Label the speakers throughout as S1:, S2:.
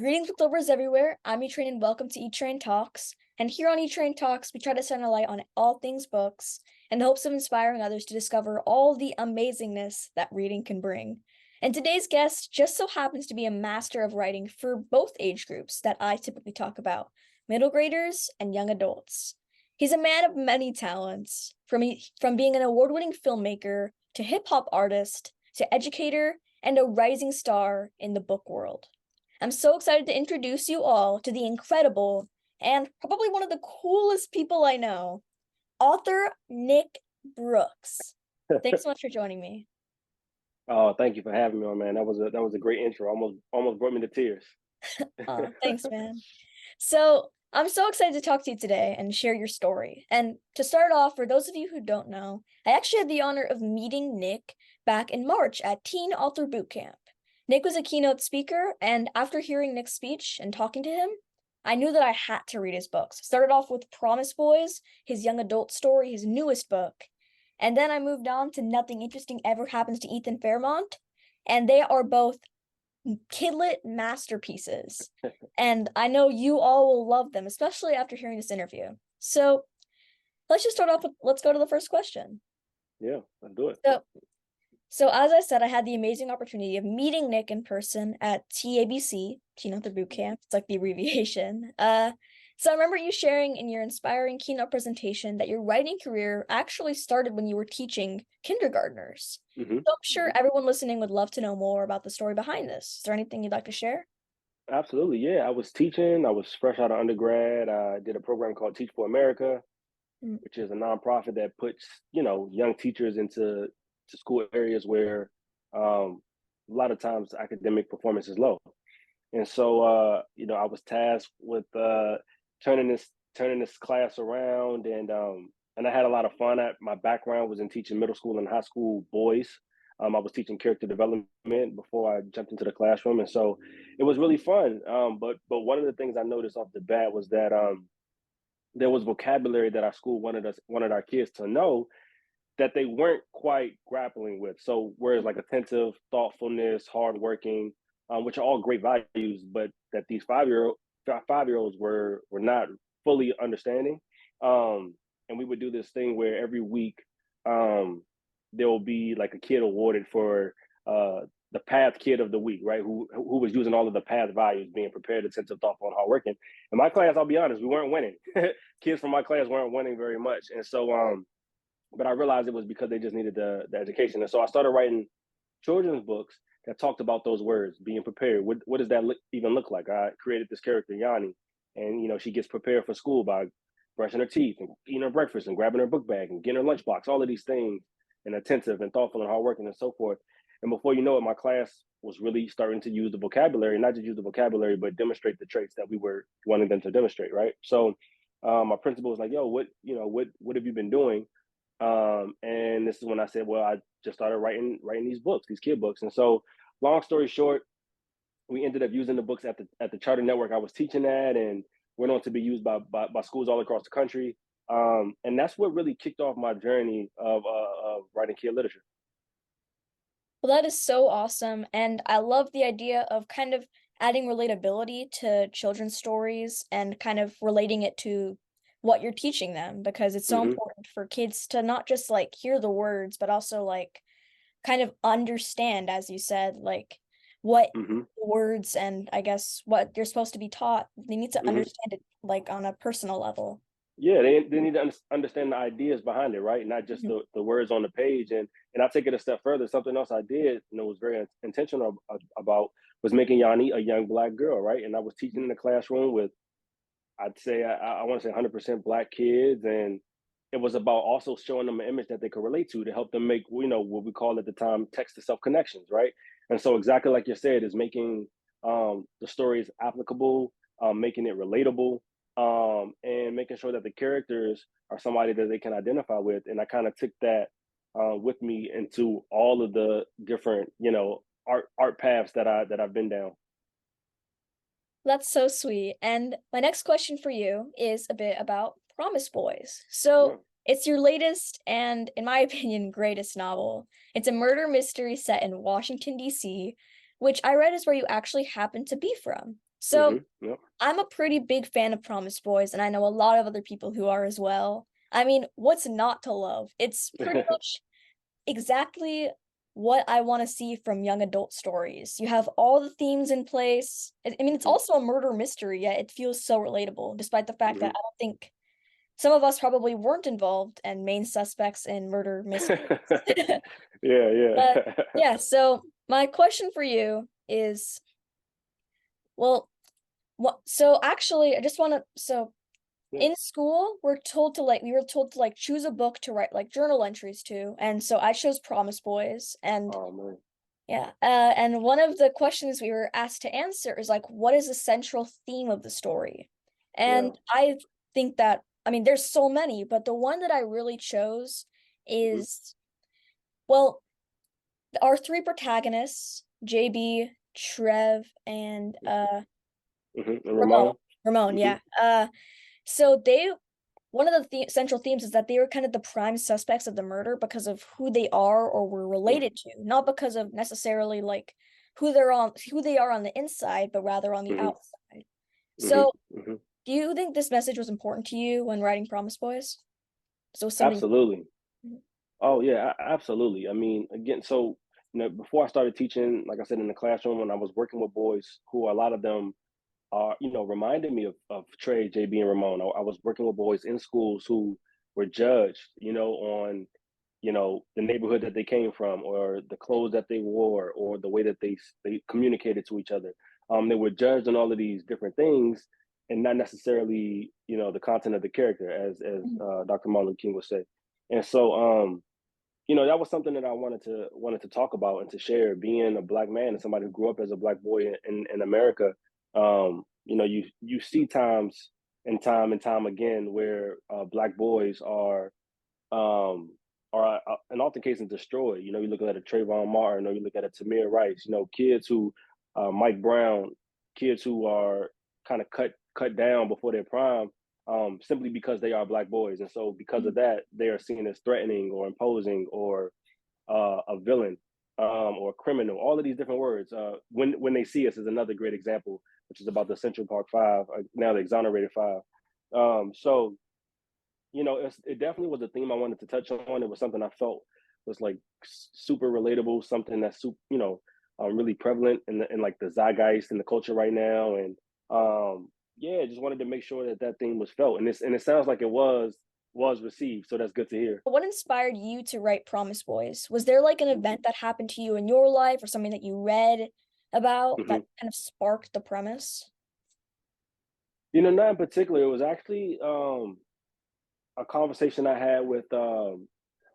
S1: Greetings with lovers everywhere. I'm E-Train and welcome to E-Train Talks. And here on E-Train Talks, we try to shine a light on all things books in the hopes of inspiring others to discover all the amazingness that reading can bring. And today's guest just so happens to be a master of writing for both age groups that I typically talk about, middle graders and young adults. He's a man of many talents, from being an award-winning filmmaker to hip-hop artist to educator and a rising star in the book world. I'm so excited to introduce you all to the incredible and probably one of the coolest people I know, author Nick Brooks. Thanks so much for joining me.
S2: Oh, thank you for having me on, man. That was a great intro. Almost brought me to tears.
S1: Thanks, man. So I'm so excited to talk to you today and share your story. And to start off, for those of you who don't know, I actually had the honor of meeting Nick back in March at Teen Author Bootcamp. Nick was a keynote speaker, and after hearing Nick's speech and talking to him, I knew that I had to read his books. Started off with Promise Boys, his young adult story, his newest book, and then I moved on to Nothing Interesting Ever Happens to Ethan Fairmont, and they are both kidlit masterpieces. And I know you all will love them, especially after hearing this interview. So let's just start off with, let's go to the first question.
S2: Yeah, let's do it.
S1: So as I said, I had the amazing opportunity of meeting Nick in person at TABC, Keynote the Bootcamp. It's like the abbreviation. So I remember you sharing in your inspiring keynote presentation that your writing career actually started when you were teaching kindergartners.
S2: hmm
S1: So I'm sure everyone listening would love to know more about the story behind this. Is there anything you'd like to share?
S2: Absolutely. Yeah, I was teaching. I was fresh out of undergrad. I did a program called Teach for America,
S1: Mm.
S2: which is a nonprofit that puts young teachers into school areas where a lot of times academic performance is low. And so I was tasked with turning this class around, and I had a lot of fun. My background was in teaching middle school and high school boys. I was teaching character development before I jumped into the classroom, and so it was really fun. But one of the things I noticed off the bat was that there was vocabulary that our school wanted our kids to know that they weren't quite grappling with. So whereas like attentive, thoughtfulness, hardworking, which are all great values, but that these 5-year olds were not fully understanding. And we would do this thing where every week there will be like a kid awarded for the path kid of the week, right? Who was using all of the path values, being prepared, attentive, thoughtful, and hardworking. In my class, I'll be honest, we weren't winning. Kids from my class weren't winning very much, and so but I realized it was because they just needed the education. And so I started writing children's books that talked about those words, being prepared. What does that even look like? I created this character, Yanni, and she gets prepared for school by brushing her teeth and eating her breakfast and grabbing her book bag and getting her lunchbox, all of these things, and attentive and thoughtful and hardworking and so forth. And before you know it, my class was really starting to use the vocabulary, not just use the vocabulary, but demonstrate the traits that we were wanting them to demonstrate, right? So my principal was like, "Yo, what have you been doing?" And this is when I said, well, I just started writing these books, these kid books. And so, long story short, we ended up using the books at the charter network I was teaching at, and went on to be used by schools all across the country. And that's what really kicked off my journey of writing kid literature.
S1: Well, that is so awesome. And I love the idea of kind of adding relatability to children's stories and kind of relating it to what you're teaching them because it's so
S2: hmm
S1: important for kids to not just like hear the words, but also like kind of understand, as you said, like what
S2: hmm
S1: words and I guess what you're supposed to be taught. They need to
S2: hmm
S1: understand it like on a personal level.
S2: Yeah, they need to understand the ideas behind it, right? Not just
S1: Mhm.
S2: the words on the page. And I'll take it a step further. Something else I did, was very intentional about was making Yanni a young black girl, right? And I was teaching in the classroom with, I'd say, I want to say 100% black kids, and it was about also showing them an image that they could relate to help them make, what we call at the time text to self connections, right? And so exactly like you said, is making the stories applicable, making it relatable, and making sure that the characters are somebody that they can identify with. And I kind of took that with me into all of the different, art paths that I've been down.
S1: That's so sweet. And my next question for you is a bit about Promise Boys.
S2: Yeah.
S1: So it's your latest and, in my opinion, greatest novel. It's a murder mystery set in Washington, D.C., which I read is where you actually happen to be from. So
S2: Yep.
S1: I'm a pretty big fan of Promise Boys, and I know a lot of other people who are as well. I mean, what's not to love? It's pretty much exactly what I want to see from young adult stories. You have all the themes in place. I mean, it's
S2: Mhm,
S1: also a murder mystery, yet it feels so relatable, despite the fact that
S2: mhm.
S1: I don't think some of us probably weren't involved and main suspects in murder mysteries.
S2: Yeah,
S1: But
S2: yeah.
S1: yeah, so my question for you is, well, what so actually I just want to so
S2: Yeah.
S1: in school we were told to like choose a book to write like journal entries to, and so I chose Promise Boys. And
S2: Oh man.
S1: yeah, and one of the questions we were asked to answer is like, what is the central theme of the story?
S2: Yeah.
S1: And I think that, I mean, there's so many, but the one that I really chose
S2: Mhm,
S1: is, well, our three protagonists, JB, Trev, and
S2: And
S1: Ramon.
S2: Ramon.
S1: Ramon,
S2: Mhm,
S1: yeah. So they one of the central themes is that they were kind of the prime suspects of the murder because of who they are or were
S2: mm,
S1: related to, not because of necessarily like who they are on the inside, but rather on the
S2: mhm,
S1: outside.
S2: mhm,
S1: So,
S2: mhm.
S1: do you think this message was important to you when writing Promise Boys? So something.
S2: Absolutely.
S1: Mhm.
S2: Oh yeah, absolutely. I mean, again, so before I started teaching, like I said, in the classroom, when I was working with boys, who a lot of them are, reminded me of Trey, JB, and Ramon. I was working with boys in schools who were judged, on, the neighborhood that they came from, or the clothes that they wore, or the way that they communicated to each other. They were judged on all of these different things, and not necessarily, the content of the character, as Dr. Martin Luther King would say. And so, that was something that I wanted to talk about and to share. Being a black man and somebody who grew up as a black boy in America, you see times and time again where black boys are in often cases destroyed. You look at a Trayvon Martin, or you look at a Tamir Rice. Kids who Mike Brown, kids who are kind of cut down before their prime, simply because they are black boys, and so because of
S1: Mhm.
S2: that, they are seen as threatening or imposing or a villain, or a criminal. All of these different words. When they see us is another great example, which is about the Central Park Five, now the exonerated five. So it definitely was a theme I wanted to touch on. It was something I felt was like super relatable, something that's really prevalent in like the zeitgeist in the culture right now. And yeah, just wanted to make sure that that theme was felt, and it sounds like it was received. So that's good to hear.
S1: What inspired you to write Promise Boys? Was there like an event that happened to you in your life or something that you read about
S2: Mhm.
S1: that kind of sparked the premise?
S2: Not in particular. It was actually a conversation I had with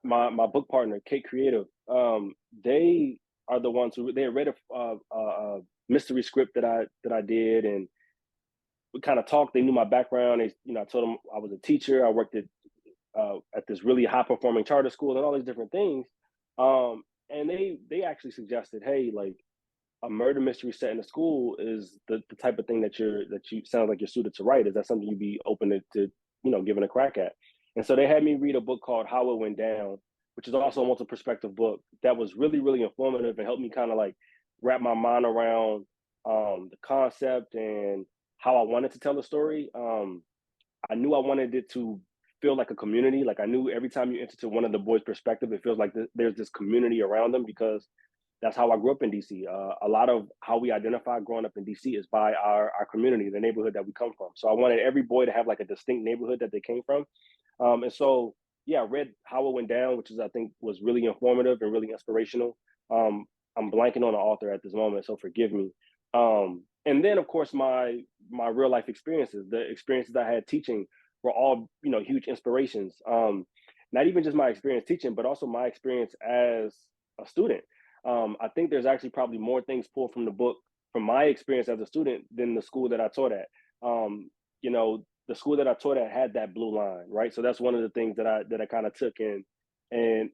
S2: my book partner, Kate Creative. They are the ones who they had read a mystery script that I did, and we kind of talked. They knew my background. I told them I was a teacher. I worked at this really high performing charter school and all these different things. And they actually suggested, hey, like a murder mystery set in a school is the type of thing that you sound like you're suited to write. Is that something you'd be open to giving a crack at? And so they had me read a book called How It Went Down, which is also a multi-perspective book that was really, really informative and helped me kind of like wrap my mind around the concept and how I wanted to tell the story. I knew I wanted it to feel like a community. Like I knew every time you enter to one of the boys' perspective, it feels like there's this community around them, because that's how I grew up in DC. A lot of how we identify growing up in DC is by our community, the neighborhood that we come from. So I wanted every boy to have like a distinct neighborhood that they came from. And so, yeah, I read How It Went Down, which is I think was really informative and really inspirational. I'm blanking on the author at this moment, so forgive me. And then, of course, my real life experiences, the experiences I had teaching, were all huge inspirations. Not even just my experience teaching, but also my experience as a student. I think there's actually probably more things pulled from the book from my experience as a student than the school that I taught at. The school that I taught at had that blue line, right? So that's one of the things that I kind of took in and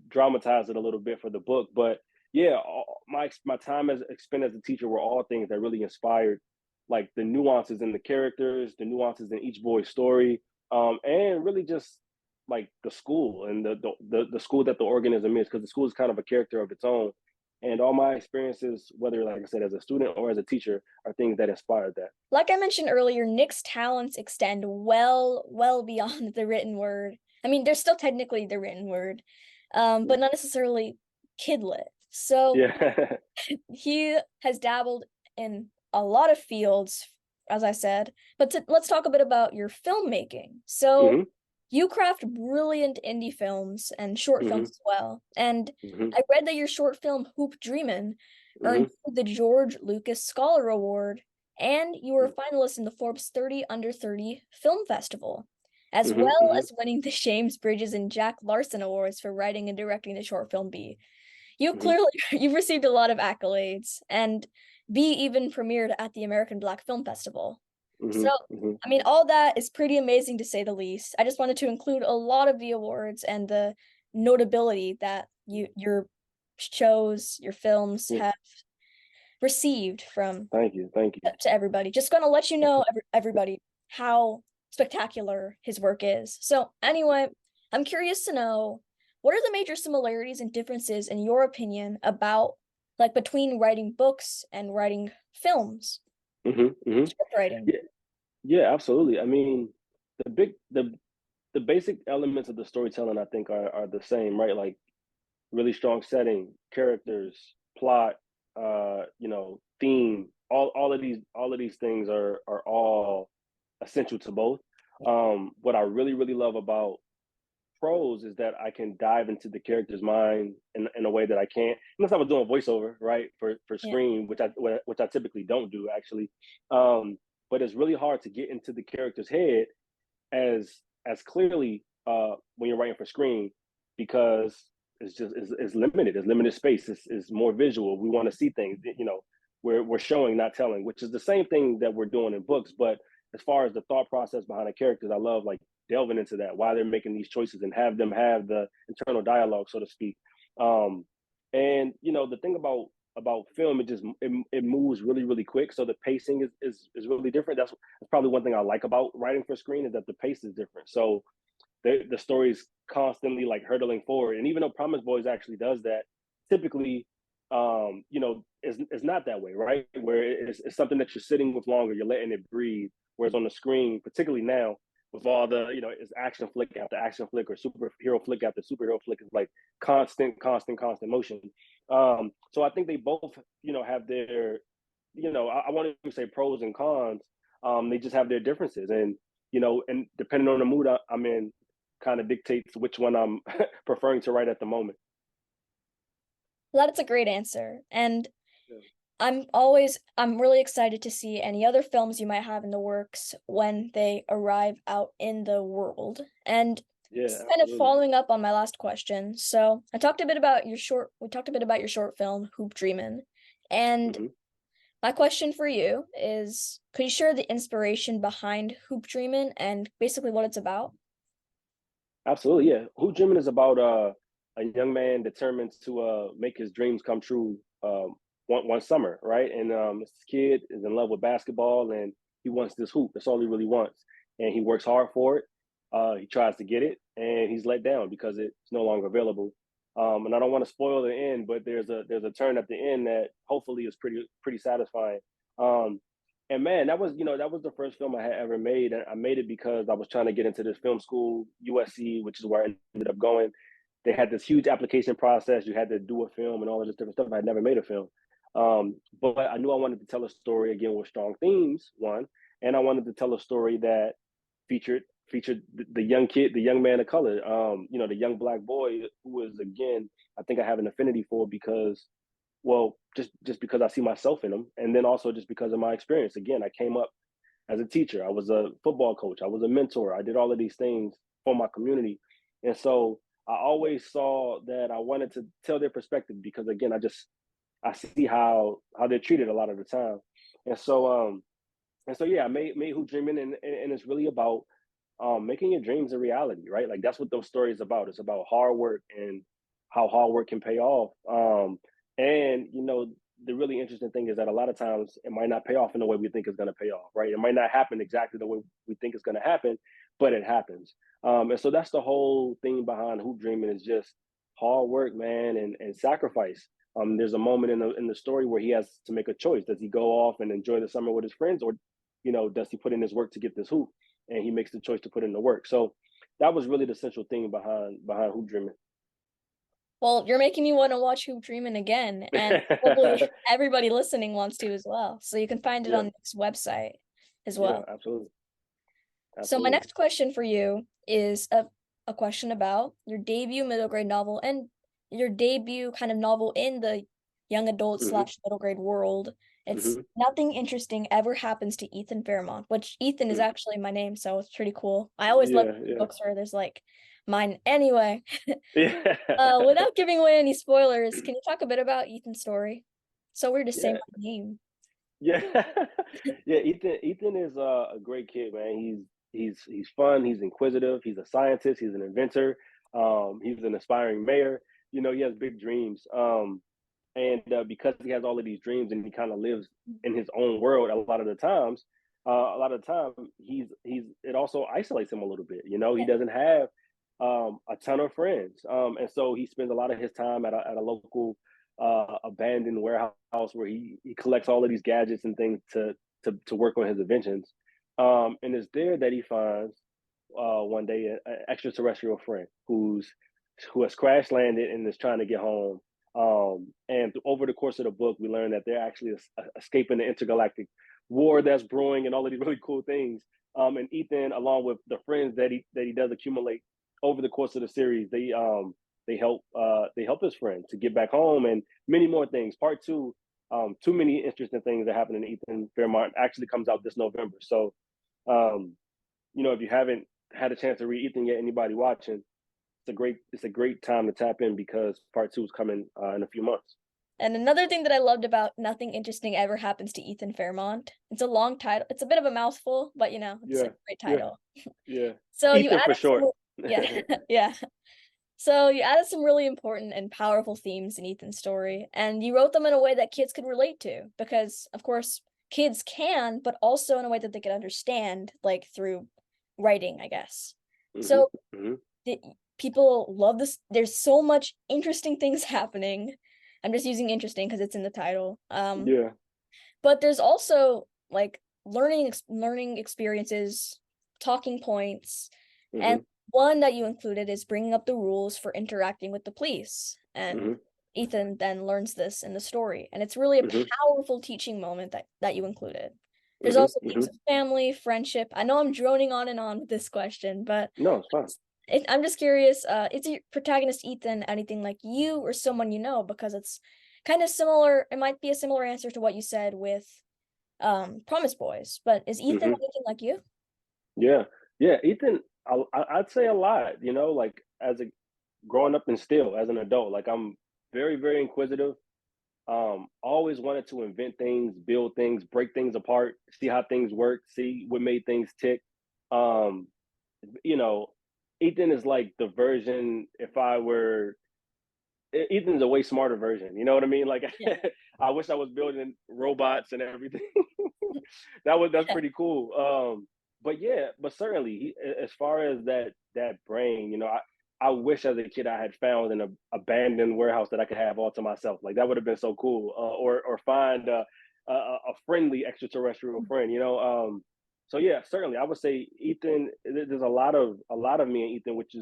S2: dramatized it a little bit for the book. But yeah, my time as spent as a teacher were all things that really inspired, like the nuances in the characters, the nuances in each boy's story, and really just like the school and the school that the organism is, because the school is kind of a character of its own. And all my experiences, whether, like I said, as a student or as a teacher, are things that inspired that.
S1: Like I mentioned earlier, Nick's talents extend well beyond the written word. I mean, there's still technically the written word, but not necessarily kidlit. So
S2: Yeah.
S1: he has dabbled in a lot of fields, as I said. But let's talk a bit about your filmmaking. So
S2: Hmm.
S1: you craft brilliant indie films and short films
S2: Hmm.
S1: as well. And
S2: Hmm.
S1: I read that your short film Hoop Dreamin' earned
S2: Hmm.
S1: you the George Lucas Scholar Award, and you were a finalist in the Forbes 30 Under 30 Film Festival, as
S2: Hmm.
S1: well
S2: Hmm.
S1: as winning the James Bridges and Jack Larson Awards for writing and directing the short film B. You
S2: Hmm.
S1: clearly you've received a lot of accolades, and B even premiered at the American Black Film Festival. So,
S2: Hmm. Hmm.
S1: I mean, all that is pretty amazing to say the least. I just wanted to include a lot of the awards and the notability that your shows, your films
S2: Yeah.
S1: have received from
S2: Thank you. Thank you.
S1: to everybody. Just gonna let you know, everybody, how spectacular his work is. So, anyway, I'm curious to know, what are the major similarities and differences, in your opinion, about like between writing books and writing films,
S2: Hmm. Hmm.
S1: script writing?
S2: Yeah. Yeah. Absolutely. I mean, the big the basic elements of the storytelling, I think, are the same, right? Like really strong setting, characters, plot, theme. All of these things are all essential to both. What I really love about prose is that I can dive into the character's mind in a way that I can't unless I was doing voiceover, right, for
S1: Yeah.
S2: screen, which I typically don't do actually. Um, but it's really hard to get into the character's head as clearly when you're writing for screen because it's limited. It's limited space. It's more visual. We want to see things. We're showing, not telling, which is the same thing that we're doing in books. But as far as the thought process behind the characters, I love like delving into that, why they're making these choices, and have them have the internal dialogue, so to speak. Um, and the thing about film, it moves really quick, so the pacing is really different. That's probably one thing I like about writing for screen, is that the pace is different. So the story is constantly like hurtling forward. And even though Promise Boys actually does that, typically, it's not that way, right? Where it's something that you're sitting with longer, you're letting it breathe. Whereas on the screen, particularly now, with all the, it's action flick after action flick or superhero flick after superhero flick, is like constant motion. So I think they both, have their, I want to say pros and cons. They just have their differences, and depending on the mood I'm in, kind of dictates which one I'm preferring to write at the moment.
S1: Well, that's a great answer. And
S2: Yeah.
S1: I'm really excited to see any other films you might have in the works when they arrive out in the world. And
S2: Yeah,
S1: just kind of
S2: absolutely.
S1: following up on my last question. So we talked a bit about your short film, Hoop Dreamin'. And
S2: Hmm.
S1: my question for you is, could you share the inspiration behind Hoop Dreamin' and basically what it's about?
S2: Absolutely, yeah. Who Dreaming is about a young man determined to make his dreams come true one summer, right? And this kid is in love with basketball, and he wants this hoop. That's all he really wants, and he works hard for it. He tries to get it, and he's let down because it's no longer available. And I don't want to spoil the end, but there's a turn at the end that hopefully is pretty satisfying. Um, and man, that was the first film I had ever made, and I made it because I was trying to get into this film school, USC, which is where I ended up going. They had this huge application process. You had to do a film and all of this different stuff. I had never made a film, but I knew I wanted to tell a story again with strong themes. One, and I wanted to tell a story that featured the young kid, the young man of color, the young black boy who was, again, I think I have an affinity for, because, well, just because I see myself in them, and then also just because of my experience. Again, I came up as a teacher, I was a football coach, I was a mentor, I did all of these things for my community, and so I always saw that I wanted to tell their perspective, because again, I see how they're treated a lot of the time, and so yeah, I made Who Dreaming, and it's really about making your dreams a reality, right? Like that's what those stories about. It's about hard work and how hard work can pay off. And the really interesting thing is that a lot of times it might not pay off in the way we think it's going to pay off, right? It might not happen exactly the way we think it's going to happen, but it happens. And so that's the whole thing behind Hoop Dreaming, is just hard work, man, and sacrifice. There's a moment in the story where he has to make a choice. Does he go off and enjoy the summer with his friends, or does he put in his work to get this hoop? And he makes the choice to put in the work. So that was really the central thing behind Hoop Dreaming.
S1: Well, you're making me want to watch Hoop Dreamin' again, and probably everybody listening wants to as well. So you can find it
S2: Yeah,
S1: on this website as
S2: yeah,
S1: well.
S2: absolutely,
S1: So my
S2: absolutely.
S1: next question for you is a question about your debut middle grade novel and your debut kind of novel in the young adult
S2: Hmm.
S1: slash middle grade world. It's
S2: Hmm.
S1: Nothing Interesting Ever Happens to Ethan Fairmont, which Ethan is
S2: Hmm.
S1: actually my name, so it's pretty cool. I always love
S2: Yeah, yeah,
S1: books where there's like mine. Anyway,
S2: yeah,
S1: without giving away any spoilers, can you talk a bit about Ethan's story? So weird to say
S2: yeah,
S1: my name.
S2: yeah, yeah. Ethan is a great kid, man. He's fun. He's inquisitive. He's a scientist. He's an inventor. He's an aspiring mayor. He has big dreams. And because he has all of these dreams and he kind of lives in his own world a lot of the time he's it also isolates him a little bit. He
S1: Yeah.
S2: doesn't have a ton of friends, and so he spends a lot of his time at a local abandoned warehouse where he collects all of these gadgets and things to work on his inventions. And it's there that he finds one day an extraterrestrial friend who has crash landed and is trying to get home. And over the course of the book, we learn that they're actually escaping the intergalactic war that's brewing and all of these really cool things. And Ethan, along with the friends that he does accumulate over the course of the series, they help his friend to get back home and many more things. Part two, too many interesting things that happen in Ethan Fairmont actually comes out this November. So, um, if you haven't had a chance to read Ethan yet, anybody watching, it's a great time to tap in because part two is coming in a few months.
S1: And another thing that I loved about Nothing Interesting Ever Happens to Ethan Fairmont, it's a long title. It's a bit of a mouthful, but it's a
S2: Yeah,
S1: great
S2: yeah,
S1: title.
S2: yeah.
S1: So you
S2: Ethan for
S1: added some,
S2: short.
S1: yeah, yeah. So you added some really important and powerful themes in Ethan's story, and you wrote them in a way that kids could relate to, because of course kids can, but also in a way that they can understand, like through writing, I guess.
S2: Hmm.
S1: So
S2: Hmm.
S1: the, people love this. There's so much interesting things happening. I'm just using interesting because it's in the title.
S2: Yeah.
S1: But there's also like learning experiences, talking points, and
S2: Hmm.
S1: one that you included is bringing up the rules for interacting with the police. And
S2: Hmm.
S1: Ethan then learns this in the story, and it's really a
S2: Hmm.
S1: powerful teaching moment that you included. There's
S2: Hmm.
S1: also
S2: Hmm.
S1: themes of family, friendship. I know I'm droning on and on with this question, but
S2: No, it's fine.
S1: I'm just curious, is your protagonist Ethan anything like you or someone you know? Because it's kind of similar. It might be a similar answer to what you said with Promise Boys, but is Ethan
S2: Hmm.
S1: anything like you?
S2: Yeah, yeah. Ethan, I'd say a lot. Like as a growing up and still as an adult, like I'm very, very inquisitive. Always wanted to invent things, build things, break things apart, see how things work, see what made things tick. Um, you know, Ethan is like the version if I were Ethan's a way smarter version. You know what I mean? Like
S1: Yeah.
S2: I wish I was building robots and everything. That's
S1: Yeah.
S2: pretty cool. But yeah, but certainly as far as that brain, I wish as a kid I had found an abandoned warehouse that I could have all to myself. Like that would have been so cool. Or find a friendly extraterrestrial friend. So yeah, certainly I would say Ethan. There's a lot of me and Ethan, which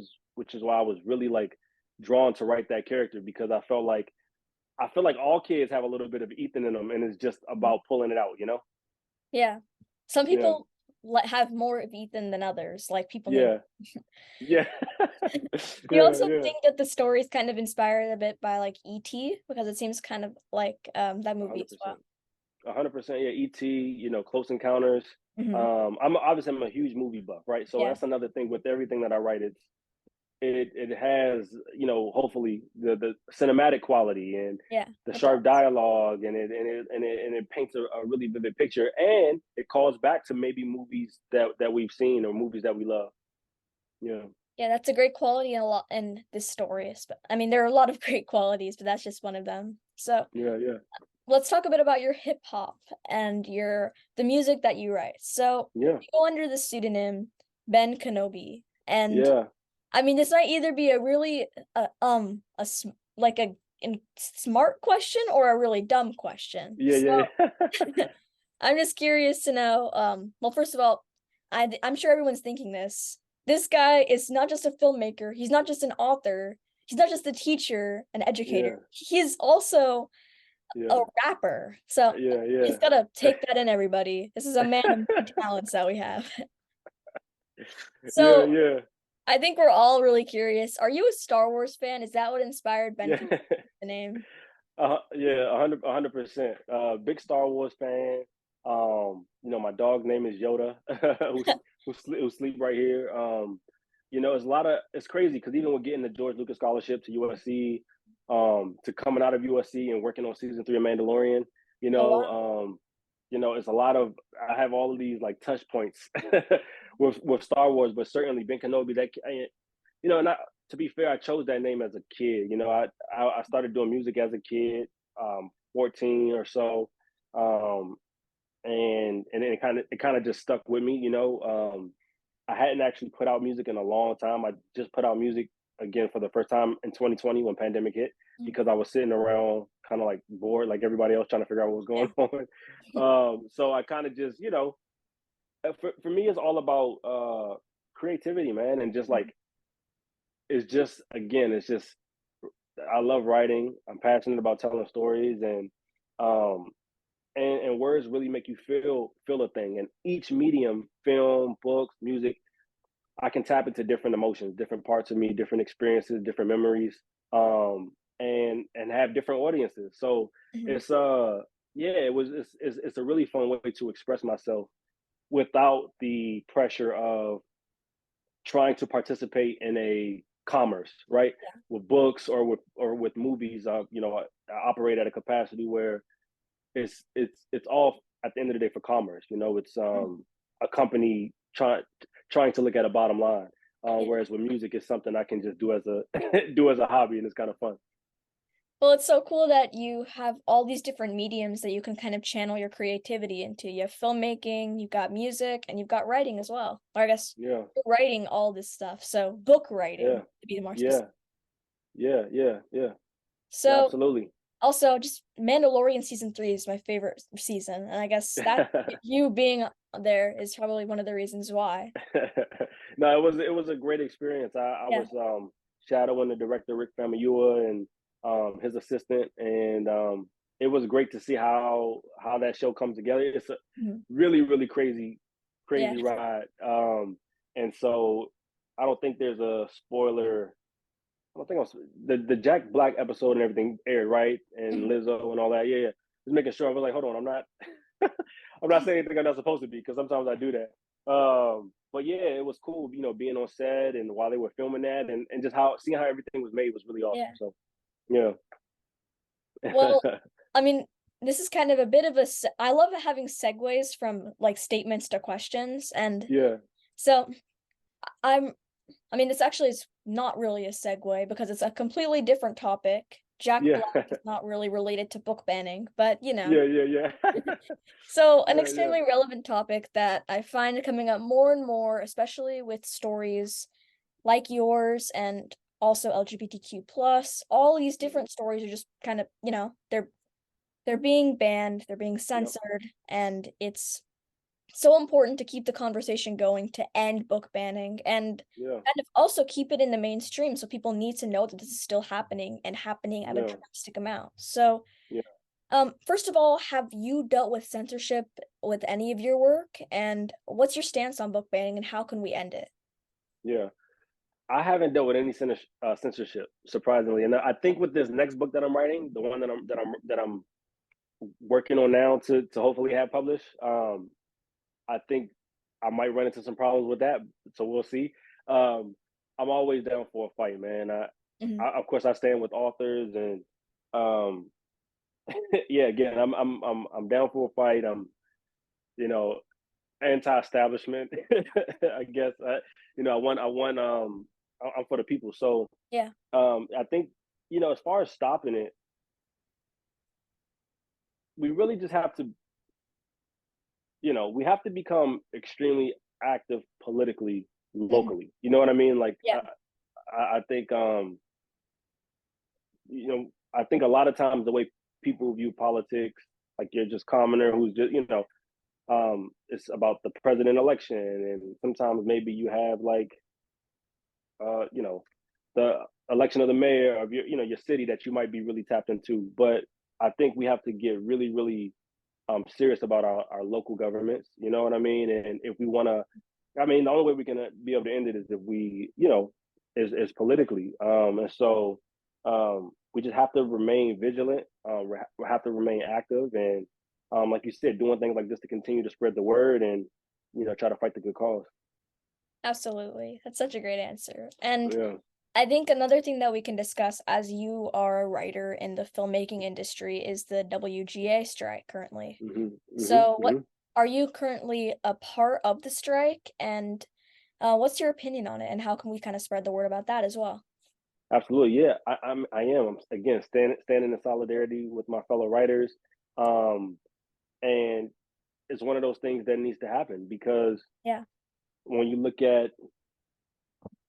S2: is why I was really like drawn to write that character because I feel like all kids have a little bit of Ethan in them, and it's just about pulling it out.
S1: Yeah. Some
S2: Yeah,
S1: people have more of Ethan than others, like people named.
S2: yeah, yeah,
S1: Do you
S2: yeah,
S1: also
S2: yeah.
S1: think that the story is kind of inspired a bit by like E.T. because it seems kind of like that
S2: A
S1: movie
S2: hundred
S1: as well?
S2: percent, 100%. Yeah, ET. Close Encounters.
S1: Hmm.
S2: I'm a huge movie buff, right? So
S1: Yeah.
S2: that's another thing with everything that I write. It has hopefully the cinematic quality and
S1: Yeah.
S2: the
S1: It
S2: sharp
S1: does.
S2: dialogue and it paints a really vivid picture and it calls back to maybe movies that we've seen or movies that we love. Yeah,
S1: Yeah, that's a great quality in a lot in this story. I mean, there are a lot of great qualities, but that's just one of them. So
S2: yeah, yeah,
S1: let's talk a bit about your hip hop and the music that you write. So
S2: yeah,
S1: you go under the pseudonym Ben Kenobi, and
S2: yeah.
S1: I mean, this might either be a really like a smart question or a really dumb question.
S2: Yeah,
S1: So
S2: yeah,
S1: I'm just curious to know. Well, first of all, I'm sure everyone's thinking this. This guy is not just a filmmaker. He's not just an author. He's not just a teacher, an educator.
S2: yeah,
S1: He's also a
S2: yeah,
S1: rapper. So
S2: yeah,
S1: you
S2: yeah,
S1: just gotta take that in, everybody. This is a man of many talents that we have.
S2: yeah,
S1: So
S2: yeah,
S1: I think we're all really curious. Are you a Star Wars fan? Is that what inspired Ben
S2: yeah.
S1: Kenobi, the name?
S2: Yeah, 100%. Big Star Wars fan. My dog name is Yoda, who sleep right here. It's a lot of it's crazy because even with getting the George Lucas scholarship to USC, to coming out of USC and working on season 3 of Mandalorian, you
S1: Oh
S2: know,
S1: wow.
S2: it's a lot of I have all of these like touch points with Star Wars, but certainly Ben Kenobi. And to be fair, I chose that name as a kid. I started doing music as a kid, 14 or so, and then it kind of just stuck with me. I hadn't actually put out music in a long time. I just put out music again for the first time in 2020 when pandemic hit
S1: Mhm.
S2: because I was sitting around kind of like bored, like everybody else, trying to figure out what was
S1: Yeah.
S2: going on. So I kind of just, for me, it's all about creativity, man, and just
S1: Mhm.
S2: like it's just I love writing. I'm passionate about telling stories, um and words really make you feel a thing. And each medium, film, books, music, I can tap into different emotions, different parts of me, different experiences, different memories, and have different audiences. So
S1: Mhm.
S2: it's yeah, it's a really fun way to express myself without the pressure of trying to participate in a commerce, right?
S1: Yeah.
S2: With books or with movies, I operate at a capacity where it's all at the end of the day for commerce. It's
S1: Mhm.
S2: a company trying to look at a bottom line.
S1: Yeah.
S2: Whereas with music, it's something I can just do as a do as a hobby, and it's kind of fun.
S1: Well, it's so cool that you have all these different mediums that you can kind of channel your creativity into. You have filmmaking, you've got music, and you've got writing as well. Or I guess
S2: Yeah,
S1: you're writing all this stuff. So book writing,
S2: yeah,
S1: to be more specific.
S2: yeah, yeah, yeah, yeah. No,
S1: So
S2: absolutely.
S1: also, just Mandalorian season 3 is my favorite season, and I guess that you being there is probably one of the reasons why.
S2: No, it was a great experience. I
S1: Yeah.
S2: was shadowing the director Rick Famuyiwa and his assistant, and it was great to see how that show comes together. It's a
S1: Mhm.
S2: really really
S1: Yeah.
S2: crazy ride, and so I don't think there's a spoiler. I don't think I was the Jack Black episode and everything aired, right, and
S1: Mhm.
S2: Lizzo and all that. Yeah, yeah. Just making sure. I was like, hold on, I'm not I'm not saying anything I'm not supposed to be because sometimes I do that. But yeah, it was cool, being on set and while they were filming that and just seeing how everything was made was really awesome.
S1: Yeah.
S2: So yeah.
S1: Well, I mean, this is kind of a bit of a I love having segues from, like, statements to questions, and
S2: Yeah.
S1: so I'm I mean, it's not really a segue because it's a completely different topic. Jack
S2: Yeah.
S1: Black is not really related to book banning, but,
S2: Yeah, yeah, yeah.
S1: So, an
S2: Yeah, yeah.
S1: extremely relevant topic that I find coming up more and more, especially with stories like yours and also LGBTQ plus, all these
S2: Mhm.
S1: different stories are just kind of, they're being banned, they're being
S2: Yep.
S1: censored, and it's so important to keep the conversation going to end book banning and
S2: Yeah.
S1: kind of also keep it in the mainstream so people need to know that this is still happening and happening at a
S2: Yeah.
S1: drastic amount. So,
S2: Yeah.
S1: first of all, have you dealt with censorship with any of your work? And what's your stance on book banning and how can we end it?
S2: Yeah. I haven't dealt with any censorship, surprisingly, and I think with this next book that I'm writing, the one that I'm working on now to hopefully have published. I think I might run into some problems with that, so we'll see. Um, I'm always down for a fight, man.
S1: Mhm.
S2: of course I stand with authors, and um, yeah, again, I'm down for a fight. I'm you know anti-establishment, I guess. I'm for the people, so
S1: Yeah.
S2: I think as far as stopping it, we really just have to we have to become extremely active politically
S1: Mhm.
S2: locally. You know what I mean? Like
S1: Yeah.
S2: I think you know I think a lot of times the way people view politics, like you're just commoner who's just, it's about the president election, and sometimes maybe you have like, you know, the election of the mayor of your city that you might be really tapped into. But I think we have to get really, really serious about our local governments. You know what I mean? And if we want to, I mean, the only way we can be able to end it is if we, is politically. And so we just have to remain vigilant. We have to remain active, and like you said, doing things like this to continue to spread the word and try to fight the good cause.
S1: Absolutely. That's such a great answer. And
S2: Yeah.
S1: I think another thing that we can discuss, as you are a writer in the filmmaking industry, is the WGA strike currently.
S2: Hmm. Hmm.
S1: So, what
S2: Hmm.
S1: are you currently a part of the strike, and what's your opinion on it, and how can we kind of spread the word about that as well?
S2: Absolutely, yeah. I am. I'm again standing in solidarity with my fellow writers, um, and it's one of those things that needs to happen because
S1: Yeah,
S2: when you look at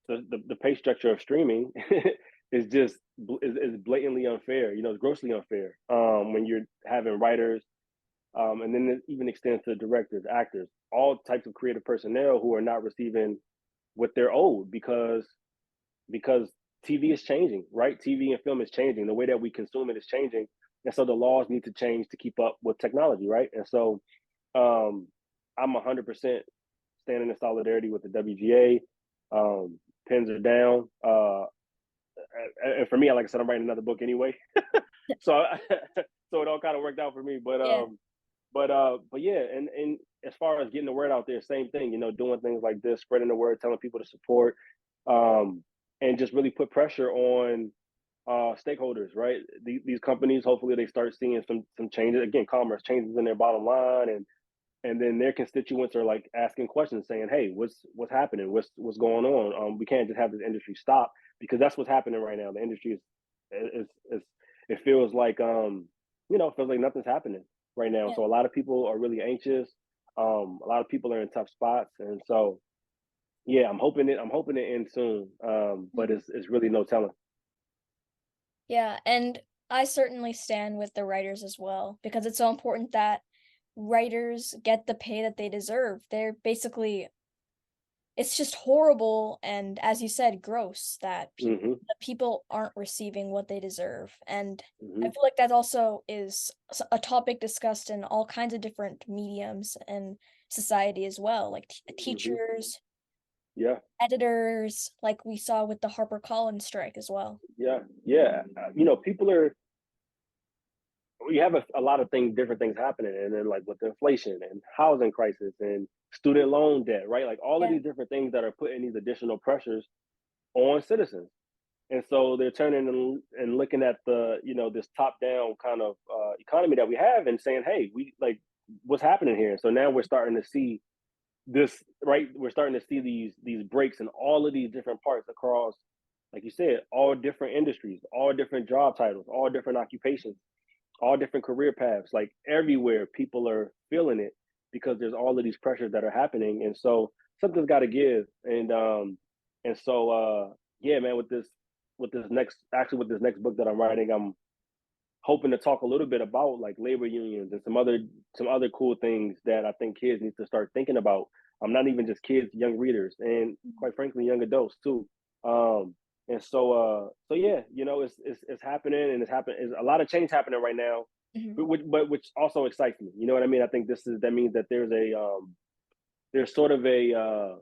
S2: the pay structure of streaming, is just is blatantly unfair. It's grossly unfair. When you're having writers, and then it even extends to directors, actors, all types of creative personnel who are not receiving what they're owed because TV is changing, right? TV and film is changing. The way that we consume it is changing, and so the laws need to change to keep up with technology, right? And so, I'm 100% standing in solidarity with the WGA. Pens are down, and for me, like I said, I'm writing another book anyway, so so it all kind of worked out for me. But
S1: yeah,
S2: but yeah, and as far as getting the word out there, same thing. Doing things like this, spreading the word, telling people to support, um, and just really put pressure on stakeholders. Right, these companies, hopefully, they start seeing some changes. Again, commerce changes in their bottom line, and then their constituents are like asking questions, saying, "Hey, what's happening? What's going on? We can't just have this industry stop because that's what's happening right now. The industry is it feels like it feels like nothing's happening right now.
S1: yeah.
S2: So a lot of people are really anxious. A lot of people are in tough spots, and so yeah, I'm hoping it ends soon. But
S1: Mhm.
S2: it's really no telling.
S1: Yeah, and I certainly stand with the writers as well because it's so important that writers get the pay that they deserve. They're basically it's just horrible and, as you said, gross that
S2: Hmm.
S1: the people aren't receiving what they deserve, and I
S2: Hmm.
S1: feel like that also is a topic discussed in all kinds of different mediums and society as well, like
S2: Hmm.
S1: teachers,
S2: Yeah.
S1: editors, like we saw with the HarperCollins strike as well.
S2: Yeah. Yeah. People are we have a lot of different things happening, and then like with inflation and housing crisis and student loan debt, right? Like all of
S1: Yeah,
S2: these different things that are putting these additional pressures on citizens, and so they're turning and looking at this top down kind of economy that we have and saying, hey, we like what's happening here. So now we're starting to see this, right? We're starting to see these breaks in all of these different parts across, like you said, all different industries, all different job titles, all different occupations, all different career paths. Like everywhere, people are feeling it because there's all of these pressures that are happening, and so something's got to give. And so yeah, man, with this next book that I'm writing, I'm hoping to talk a little bit about like labor unions and some other cool things that I think kids need to start thinking about. Not even just kids, young readers, and
S1: mhm,
S2: quite frankly, young adults too. And so yeah, it's happening, and it's a lot of change happening right now,
S1: mhm,
S2: but which also excites me. You know what I mean? I think that means that there's sort of a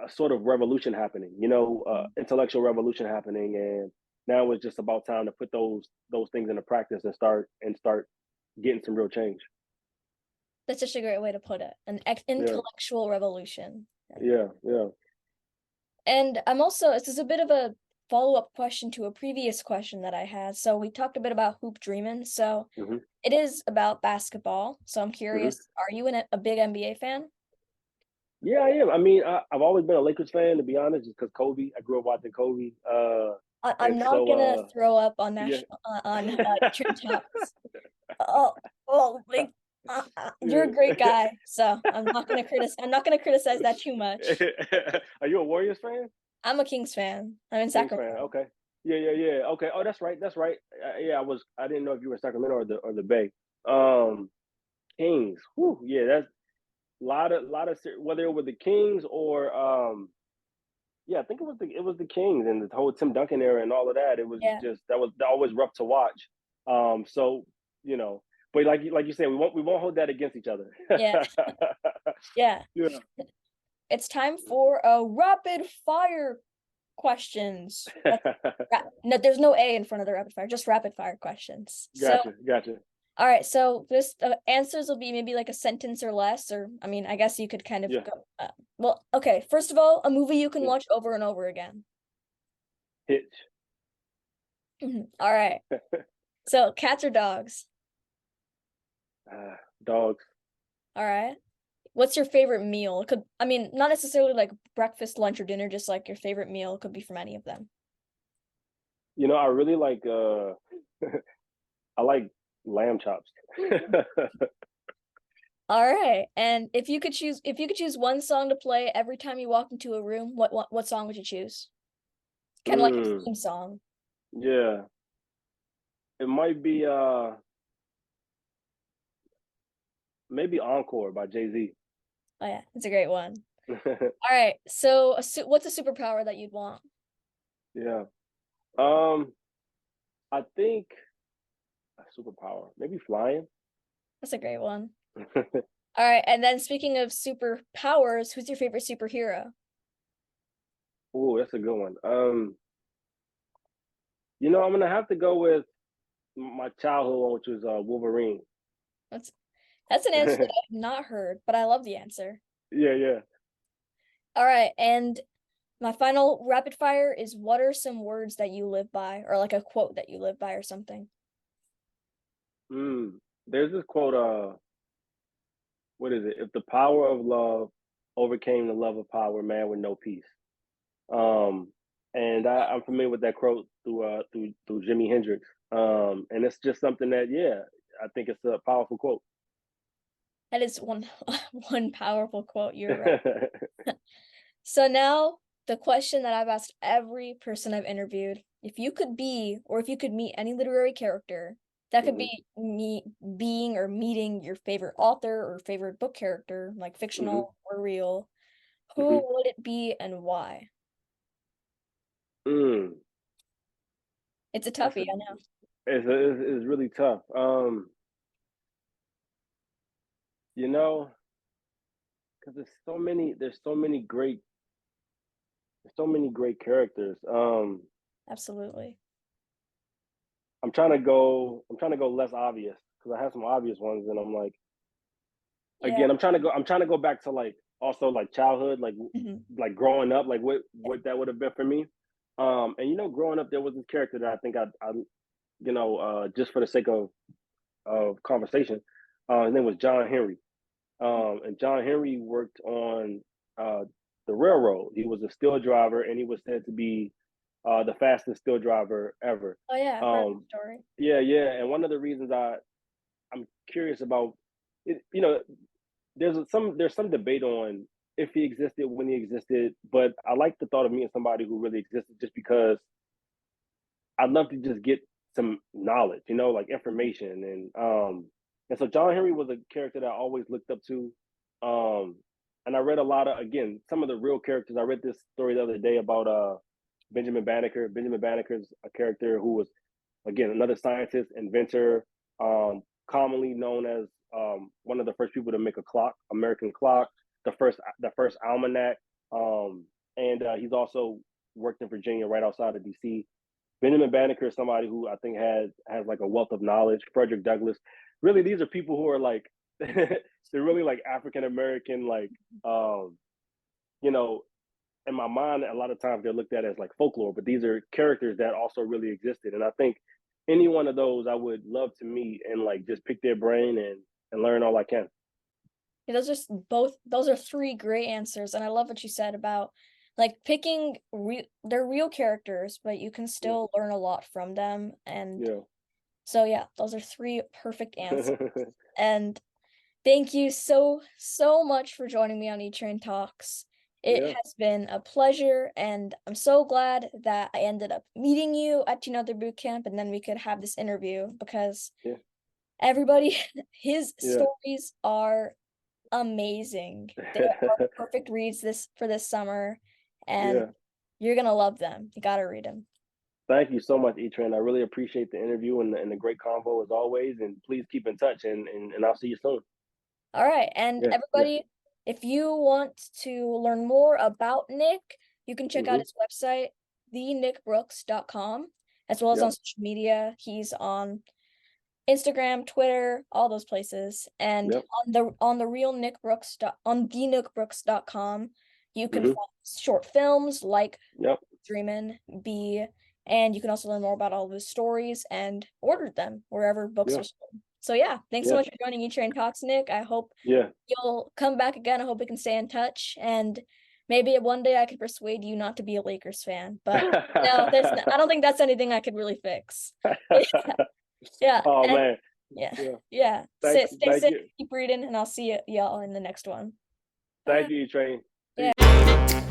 S2: sort of revolution happening,
S1: mhm.
S2: intellectual revolution happening, and now it's just about time to put those things into practice and start getting some real change.
S1: That's such a great way to put it, an
S2: Yeah,
S1: intellectual revolution. Yeah.
S2: yeah, yeah.
S1: And I'm also this is a bit of a follow-up question to a previous question that I had. So we talked a bit about hoop dreaming. So
S2: Hmm.
S1: it is about basketball. So I'm
S2: Hmm.
S1: curious, are you a big NBA fan?
S2: Yeah, I am. I mean, I've always been a Lakers fan, to be honest, just because Kobe. I grew up watching Kobe,
S1: I'm
S2: and
S1: not
S2: so
S1: gonna throw up on
S2: yeah.
S1: national on Trend Talks. Oh, oh, like you're a great
S2: Yeah.
S1: guy, so I'm not gonna criticize that too much.
S2: Are you a Warriors fan?
S1: I'm a Kings fan. I'm in
S2: Kings fan.
S1: Sacramento.
S2: Okay. Yeah. Okay. Oh, that's right. That's right. Yeah, I didn't know if you were in Sacramento or the Bay. Um, Kings. Whew, yeah, that's whether it was the Kings or yeah, I think it was the Kings and the whole Tim Duncan era and all of that. It was
S1: Yeah,
S2: just that was always rough to watch. So you know, but like you said, we won't hold that against each other.
S1: yeah, yeah.
S2: Yeah.
S1: It's time for a rapid fire questions. No, there's no A in front of the rapid fire, just rapid fire questions. So,
S2: Gotcha.
S1: all right. So this answers will be maybe like a sentence or less, or I mean, I guess you could kind of
S2: Yeah,
S1: go. Well, okay. First of all, a movie you can
S2: yeah.
S1: watch over and over again.
S2: Hitch.
S1: All right. So cats or dogs?
S2: Dogs.
S1: All right. What's your favorite meal? It could, I mean, not necessarily like breakfast, lunch, or dinner, just like your favorite meal. It could be from any of them.
S2: I really like I like lamb chops.
S1: All right. And if you could choose one song to play every time you walk into a room, what song would you choose? Kind of like your
S2: Mm,
S1: theme song.
S2: yeah. It might be maybe Encore by Jay-Z.
S1: Oh yeah, it's a great one. All right. So, what's a superpower that you'd want?
S2: Yeah. Um I think a superpower. Maybe flying.
S1: That's a great one. All right. And then speaking of superpowers, who's your favorite superhero?
S2: Oh, that's a good one. I'm gonna have to go with my childhood one, which was Wolverine.
S1: That's that's an answer that I've not heard, but I love the answer.
S2: Yeah.
S1: All right. And my final rapid fire is what are some words that you live by, or like a quote that you live by, or something?
S2: There's this quote, what is it? If the power of love overcame the love of power, man would know peace. And I'm familiar with that quote through Jimi Hendrix. And it's just something that, yeah, I think it's a powerful quote.
S1: That is one one powerful quote. You're right. So now the question that I've asked every person I've interviewed, if you could be or if you could meet any literary character, that could
S2: Hmm.
S1: be me being or meeting your favorite author or favorite book character, like
S2: Hmm.
S1: fictional or real, who
S2: Hmm.
S1: would it be and why?
S2: Mm,
S1: It's a
S2: that's
S1: toughie, I know.
S2: it's really tough. You know, because there's so many great characters.
S1: Absolutely.
S2: I'm trying to go less obvious because I have some obvious ones, and I'm like,
S1: Yeah.
S2: again, I'm trying to go back to like also like childhood,
S1: Mhm.
S2: like growing up, like what that would have been for me. And growing up, there was this character that I think just for the sake of conversation, his name was John Henry. And John Henry worked on uh the railroad. He was a steel driver, and he was said to be the fastest steel driver ever.
S1: Oh yeah, I've heard the
S2: Um,
S1: story.
S2: yeah. And one of the reasons I'm curious about it, there's some debate on if he existed, when he existed, but I like the thought of meeting somebody who really existed, just because I'd love to just get some knowledge, like
S1: Mhm.
S2: information, and so John Henry was a character that I always looked up to, and I read a lot of, again, some of the real characters. I read this story the other day about Benjamin Banneker. Benjamin Banneker is a character who was, again, another scientist, inventor, commonly known as one of the first people to make a clock, American clock, the first almanac, and he's also worked in Virginia, right outside of DC. Benjamin Banneker is somebody who I think has like a wealth of knowledge. Frederick Douglass. Really, these are people who are like they're really like African American, like um, you know, in my mind, a lot of times they're looked at as like folklore, but these are characters that also really existed. And I think any one of those I would love to meet and like just pick their brain and learn all I can.
S1: Yeah, those are three great answers, and I love what you said about like picking they're real characters, but you can
S2: Yeah.
S1: still learn a lot from them. And
S2: Yeah.
S1: so yeah, those are three perfect answers. And thank you so much for joining me on E Train Talks. It
S2: Yeah.
S1: has been a pleasure, and I'm so glad that I ended up meeting you at another boot camp, and then we could have this interview because
S2: Yeah.
S1: everybody, his
S2: Yeah.
S1: stories are amazing. They are perfect reads for this summer, and
S2: Yeah.
S1: you're gonna love them. You gotta read them.
S2: Thank you so much, E-Train. I really appreciate the interview and the great convo as always. And please keep in touch and I'll see you soon.
S1: All right, and
S2: Yeah. Yeah.
S1: everybody, if you want to learn more about Nick, you can check out
S2: Hmm.
S1: his website, thenickbrooks.com, as well as on
S2: Yep.
S1: social media. He's on Instagram, Twitter, all those places. And
S2: Yep.
S1: on the real Nick Brooks on thenickbrooks.com, you can
S2: Hmm.
S1: find short films like
S2: Yep.
S1: Dreamin' Bee, and you can also learn more about all of his stories and order them wherever books
S2: Yeah.
S1: are sold. So yeah, thanks so
S2: Yeah.
S1: much for joining E Train Talks, Nick. I hope
S2: Yeah.
S1: you'll come back again. I hope we can stay in touch, and maybe one day I could persuade you not to be a Lakers fan. But no, I don't think that's anything I could really fix. Yeah,
S2: Oh
S1: and
S2: man.
S1: yeah,
S2: Yeah.
S1: yeah.
S2: Thank you.
S1: Stay
S2: Thank
S1: safe,
S2: you.
S1: keep reading, and I'll see y'all in the next one.
S2: Thank
S1: Bye.
S2: you, E-Train.
S1: Yeah.
S2: Peace.